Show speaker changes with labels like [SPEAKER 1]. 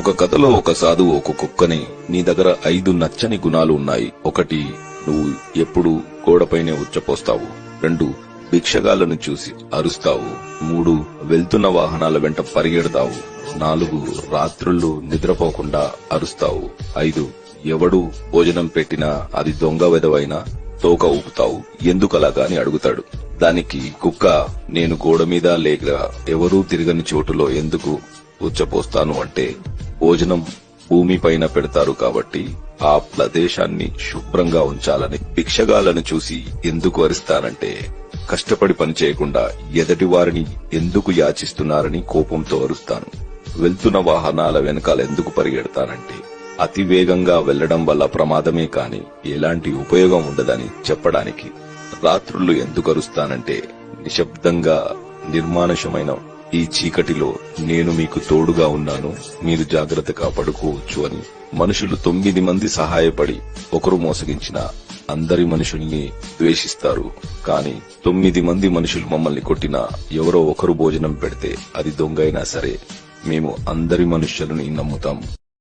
[SPEAKER 1] ఒక కథలో ఒక సాధువు ఒక కుక్కని, నీ దగ్గర 5 నచ్చని గుణాలు ఉన్నాయి. 1, నువ్వు ఎప్పుడు గోడపైనే ఉచ్చపోస్తావు. 2, భిక్షగాళ్లను చూసి అరుస్తావు. 3, వెళ్తున్న వాహనాల వెంట పరిగెడతావు. 4, రాత్రుళ్ళు నిద్రపోకుండా అరుస్తావు. 5, ఎవడు భోజనం పెట్టినా అది దొంగ వెధవైనా తోక ఊపుతావు. ఎందుకలాగా అని అడుగుతాడు. దానికి కుక్క, నేను గోడ మీద లేక ఎవరూ తిరగని చోటులో ఎందుకు ఉచ్చపోస్తాను అంటే, భోజనం భూమిపైన పెడతారు కాబట్టి ఆ ప్రదేశాన్ని శుభ్రంగా ఉంచాలని. భిక్షగాళ్లను చూసి ఎందుకు అరుస్తానంటే, కష్టపడి పని చేయకుండా ఎదటి వారిని ఎందుకు యాచిస్తున్నారని కోపంతో అరుస్తాను. వెళ్తున్న వాహనాల వెనకాల ఎందుకు పరిగెడతానంటే, అతి వేగంగా వెళ్లడం వల్ల ప్రమాదమే కాని ఎలాంటి ఉపయోగం ఉండదని చెప్పడానికి. రాత్రుళ్ళు ఎందుకు అరుస్తానంటే, నిశ్శబ్దంగా నిర్మానుషమైన ఈ చీకటిలో నేను మీకు తోడుగా ఉన్నాను, మీరు జాగ్రత్తగా పడుకోవచ్చు అని. మనుషులు 9 మంది సహాయపడి ఒకరు మోసగించిన అందరి మనుషుల్ని ద్వేషిస్తారు. కానీ 9 మంది మనుషులు మమ్మల్ని కొట్టినా, ఎవరో ఒకరు భోజనం పెడితే అది దొంగైనా సరే మేము అందరి మనుష్యులని నమ్ముతాం.